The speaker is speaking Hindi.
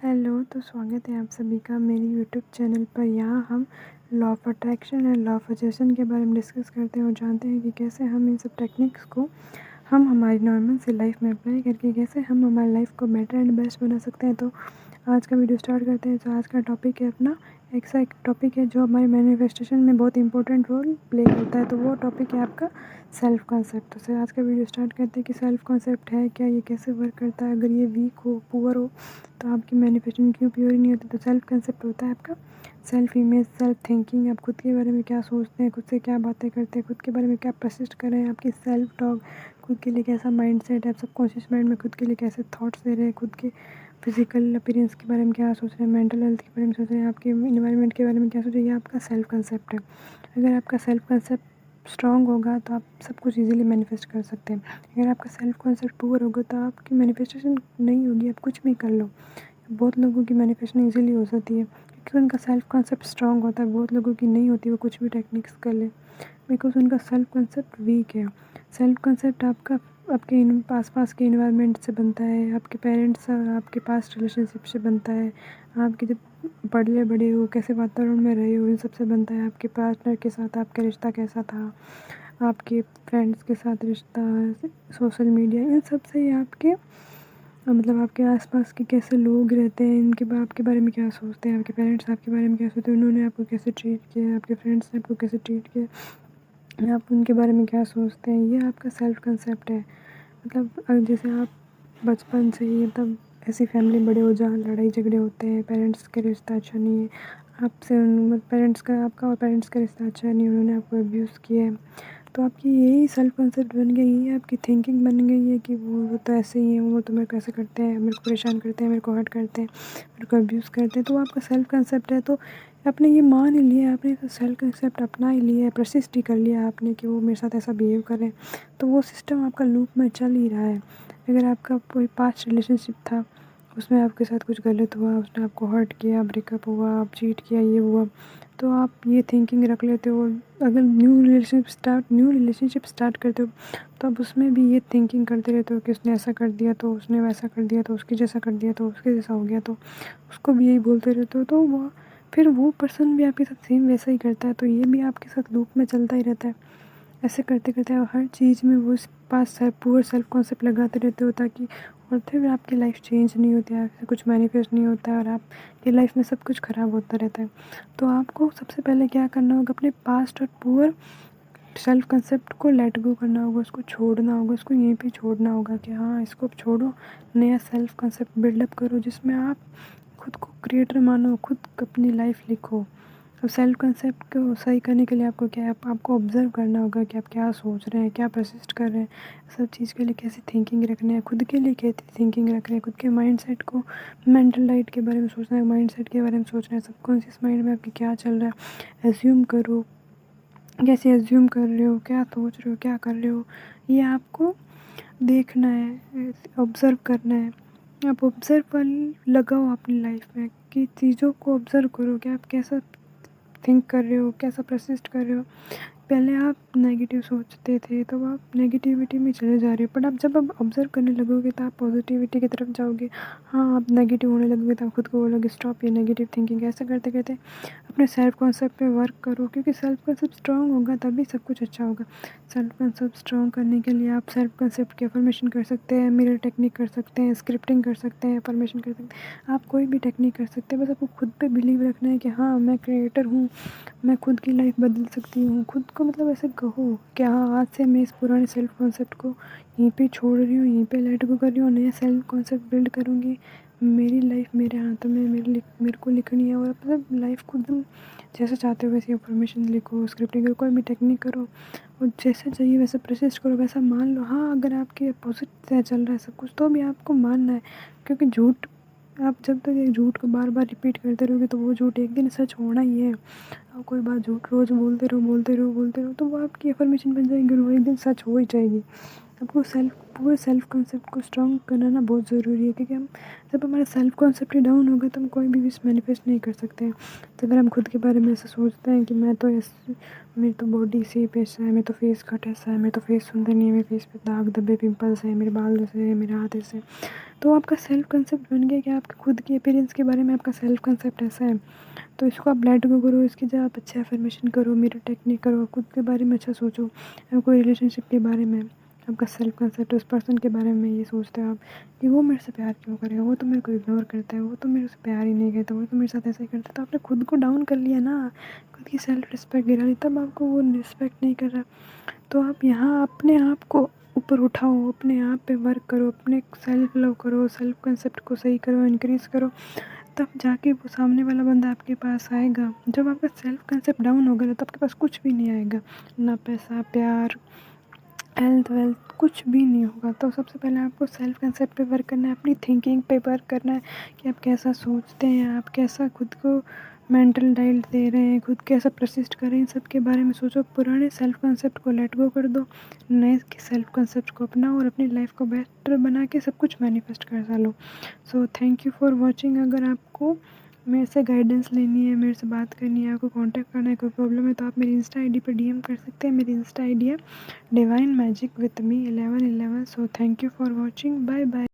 हेलो, तो स्वागत है आप सभी का मेरी यूट्यूब चैनल पर। यहाँ हम law of attraction and law of attraction के बारे में डिस्कस करते हैं और जानते हैं कि कैसे हम इन सब टेक्निक्स को हम हमारी नॉर्मल सी लाइफ में अप्लाई करके कैसे हम हमारी लाइफ को बेटर एंड बेस्ट बना सकते हैं। तो आज का वीडियो स्टार्ट करते हैं। तो आज का टॉपिक है अपना एक टॉपिक है जो हमारे मैनिफेस्टेशन में बहुत इंपॉर्टेंट रोल प्ले करता है। तो वो टॉपिक है आपका सेल्फ कॉन्सेप्ट। तो सर आज का वीडियो स्टार्ट करते हैं कि सेल्फ कॉन्सेप्ट है क्या, ये कैसे वर्क करता है, अगर ये वीक हो, पुअर हो तो आपकी मैनिफेस्टेशन क्यों प्योर नहीं होती। तो सेल्फ कॉन्सेप्ट होता है आपका सेल्फ इमेज, सेल्फ थिंकिंग, आप खुद के बारे में क्या सोचते हैं, खुद से क्या बातें करते हैं, खुद के बारे में क्या परसिस्ट कर रहे हैं, आपकी सेल्फ टॉक, खुद के लिए कैसा माइंडसेट है, आप सबकॉन्शियस माइंड में खुद के लिए कैसे थॉट्स दे रहे हैं, खुद के फिजिकल अपीयरेंस के बारे में क्या सोच रहे हैं, मेंटल हेल्थ के बारे में सोच रहे हैं, आपके इन्वायरमेंट के बारे में क्या सोच रहे हैं। ये आपका सेल्फ कंसेप्ट है। अगर आपका सेल्फ कंसेप्ट स्ट्रॉन्ग होगा तो आप सब कुछ इजीली मैनिफेस्ट कर सकते हैं। अगर आपका सेल्फ कंसेप्ट पुअर होगा तो आपकी मैनिफेस्टेशन नहीं होगी, आप कुछ भी कर लो। बहुत लोगों की मैनिफेस्टेशन इजीली हो जाती है क्योंकि उनका सेल्फ कंसेप्ट स्ट्रॉन्ग होता है। बहुत लोगों की नहीं होती, वो कुछ भी टेक्निक्स कर ले बिकॉज उनका सेल्फ कंसेप्ट वीक है। सेल्फ कंसेप्ट आपका आपके आसपास के इन्वायरमेंट से बनता है, आपके पेरेंट्स और आपके पास्ट रिलेशनशिप से बनता है, आपके जब बड़े हो कैसे वातावरण में रहे हो इन सब से बनता है, आपके पार्टनर के साथ आपका रिश्ता कैसा था, आपके फ्रेंड्स के साथ रिश्ता, सोशल मीडिया, इन सब से ही आपके मतलब आपके आसपास के कैसे लोग रहते हैं, इनके आपके बारे में क्या सोचते हैं, आपके पेरेंट्स आपके बारे में क्या सोचते हैं, उन्होंने आपको कैसे ट्रीट किया, आपके फ्रेंड्स ने आपको कैसे ट्रीट किया, आप उनके बारे में क्या सोचते हैं। ये आपका सेल्फ कंसेप्ट है। मतलब जैसे आप बचपन से ही मतलब ऐसी फैमिली बड़े हो जहाँ लड़ाई झगड़े होते हैं, पेरेंट्स का रिश्ता अच्छा नहीं है आपसे, पेरेंट्स का आपका और पेरेंट्स का रिश्ता अच्छा नहीं है, उन्होंने आपको अब्यूज़ किया है, तो आपकी यही सेल्फ कंसेप्ट बन गई है, आपकी थिंकिंग बन गई है कि वो तो ऐसे ही है, वो तो मेरे को ऐसे करते हैं, मेरे को परेशान करते हैं, मेरे को हर्ट करते हैं, मेरे को अब्यूज़ करते हैं। तो आपका सेल्फ कंसेप्ट है, तो आपने ये मान ही लिया, आपने तो सेल्फ कंसेप्ट अपना ही लिया है, प्रसिस्ट ही कर लिया आपने कि वो मेरे साथ ऐसा बिहेव करें, तो वो सिस्टम आपका लूप में चल ही रहा है। अगर आपका कोई पास्ट रिलेशनशिप था, उसमें आपके साथ कुछ गलत हुआ, उसने आपको हर्ट किया, ब्रेकअप हुआ, आप चीट किया, ये हुआ, तो आप ये थिंकिंग रख लेते हो। अगर न्यू रिलेशनशिप स्टार्ट करते हो तो आप उसमें भी ये थिंकिंग करते रहते हो कि उसने ऐसा कर दिया तो उसने वैसा कर दिया, तो उसके जैसा कर दिया तो उसके जैसा हो गया, तो उसको भी यही बोलते रहते हो, तो वो फिर वो पर्सन भी आपके साथ सेम वैसा ही करता है, तो ये भी आपके साथ लूप में चलता ही रहता है। ऐसे करते करते आप हर चीज़ में वो पास पुअर सेल्फ कॉन्सेप्ट लगाते रहते हो ताकि और फिर आपकी लाइफ चेंज नहीं होती है, आपसे कुछ मैनिफेस्ट नहीं होता है और आपकी लाइफ में सब कुछ ख़राब होता रहता है। तो आपको सबसे पहले क्या करना होगा, अपने पास्ट और पुअर सेल्फ कंसेप्ट को लेट गो करना होगा, उसको छोड़ना होगा, उसको यहीं पे छोड़ना होगा कि हाँ इसको छोड़ो, नया सेल्फ कंसेप्ट बिल्डअप करो जिसमें आप खुद को क्रिएटर मानो, खुद अपनी लाइफ लिखो। अब सेल्फ कंसेप्ट को सही करने के लिए आपको क्या है, आपको ऑब्जर्व करना होगा कि आप क्या सोच रहे हैं, क्या परसिस्ट कर रहे हैं, सब चीज़ के लिए कैसी थिंकिंग रखना है, खुद के लिए कैसी थिंकिंग रख रहे हैं, खुद के माइंडसेट को, मेंटल डाइट के बारे में सोचना है, माइंडसेट के बारे में सोचना है, सबकॉन्शियस माइंड में आपके क्या चल रहा है, एज्यूम करो, कैसे एज्यूम कर रहे हो, क्या सोच रहे हो, क्या कर रहे हो, ये आपको देखना है, ऑब्ज़र्व करना है। आप ऑब्ज़र्व कर लगाओ अपनी लाइफ में कि चीज़ों को ऑब्ज़र्व करो कि आप कैसा थिंक कर रहे हो, कैसा परसिस्ट कर रहे हो। पहले आप नेगेटिव सोचते थे तो आप नेगेटिविटी में चले जा रहे हो, बट आप जब आप ऑब्ज़र्व करने लगोगे तो आप पॉजिटिविटी की तरफ जाओगे। हाँ, आप नेगेटिव होने लगोगे तो आप खुद को बोलोगे स्टॉप ये नेगेटिव थिंकिंग। ऐसा करते करते अपने सेल्फ कॉन्सेप्ट पे वर्क करो क्योंकि सेल्फ कॉन्सेप्ट स्ट्रॉन्ग होगा तभी सब कुछ अच्छा होगा। सेल्फ कॉन्सेप्ट स्ट्रॉन्ग करने के लिए आप सेल्फ कॉन्सेप्ट की अफर्मेशन कर सकते हैं, मिरर टेक्निक कर सकते हैं, स्क्रिप्टिंग कर सकते हैं, अफर्मेशन कर सकते हैं, आप कोई भी टेक्निक कर सकते हैं। बस आपको खुद पे बिलीव रखना है कि हाँ मैं क्रिएटर हूँ, मैं खुद की लाइफ बदल सकती हूँ। खुद को मतलब ऐसे कहो कि हाँ आज से मैं इस पुराने सेल्फ कॉन्सेप्ट को यहीं पे छोड़ रही हूँ, यहीं पे लेट गो कर रही हूँ, नया सेल्फ कॉन्सेप्ट बिल्ड करूँगी। मेरी लाइफ मेरे हाथों में, मेरे को लिखनी है और मतलब लाइफ को एकदम जैसा चाहते हो वैसे अफर्मेशन लिखो, स्क्रिप्टिंग करो, कोई भी टेक्निक करो और जैसे चाहिए वैसा प्रोसेस करो, वैसा मान लो। हाँ अगर आपके अपोजिट से चल रहा है सब कुछ तो भी आपको मानना है क्योंकि झूठ, आप जब तक एक झूठ को बार बार रिपीट करते रहोगे तो वो झूठ एक दिन सच होना ही है। आप कोई बात झूठ रोज़ बोलते रहो तो वो आपकी अफर्मेशन बन जाएगी और वो एक दिन सच हो ही जाएगी। आपको पूरे सेल्फ कॉन्सेप्ट को स्ट्रॉन्ग बनाना बहुत ज़रूरी है, क्योंकि हम जब हमारा सेल्फ कॉन्सेप्ट ही डाउन होगा तो हम कोई भी विश मैनिफेस्ट नहीं कर सकते हैं। तो अगर हम खुद के बारे में ऐसा सोचते हैं कि मैं तो मेरी तो बॉडी शेप ऐसा है, मेरा तो फेस कट ऐसा है, मेरा तो फेस सुंदर नहीं है, मेरे फेस पे दाग धब्बे पिंपल्स हैं, मेरे बाल ऐसे हैं, मेरे हाथ ऐसे हैं, तो आपका सेल्फ कंसेप्ट बन गया कि आपके खुद के अपीयरेंस के बारे में आपका सेल्फ कंसेप्ट ऐसा है। तो इसको आप लेट गो करो, इसकी जगह आप अच्छे अफर्मेशन करो, मिरर टेक्निक करो, खुद के बारे में अच्छा सोचो। कोई रिलेशनशिप के बारे में आपका सेल्फ कंसेप्ट, उस पर्सन के बारे में ये सोचते हो आप कि वो मेरे से प्यार क्यों करेगा, वो तो मेरे को इग्नोर करता है, वो तो मेरे से प्यार ही नहीं करता, वो तो मेरे साथ ऐसा ही करता है। तो आपने खुद को डाउन कर लिया ना, खुद की सेल्फ रिस्पेक्ट गिरा ली, तब आपको वो रिस्पेक्ट नहीं कर रहा। तो आप यहाँ अपने आप को ऊपर उठाओ, अपने आप पे वर्क करो, अपने सेल्फ लव करो, सेल्फ कंसेप्ट को सही करो, इंक्रीज़ करो, तब जाके वो सामने वाला बंदा आपके पास आएगा। जब आपका सेल्फ कंसेप्ट डाउन होगा ना, तो आपके पास कुछ भी नहीं आएगा, ना पैसा, प्यार, हेल्थ वेल्थ, कुछ भी नहीं होगा। तो सबसे पहले आपको सेल्फ कंसेप्ट पे वर्क करना है, अपनी थिंकिंग पे वर्क करना है कि आप कैसा सोचते हैं, आप कैसा खुद को मेंटल डाइट दे रहे हैं, खुद कैसा परसिस्ट कर रहे हैं, इन सब के बारे में सोचो। पुराने सेल्फ कंसेप्ट को लेट गो कर दो, नए सेल्फ कंसेप्ट को अपनाओ और अपनी लाइफ को बेटर बना के सब कुछ मैनिफेस्ट कर डालो। सो थैंक यू फॉर वॉचिंग। अगर आपको मेरे से गाइडेंस लेनी है, मेरे से बात करनी है, आपको कांटेक्ट करना है, कोई प्रॉब्लम है, तो आप मेरी इंस्टा आईडी पर डीएम कर सकते हैं। मेरी इंस्टा आईडी है divine magic with me 1111। So thank you for watching, bye bye.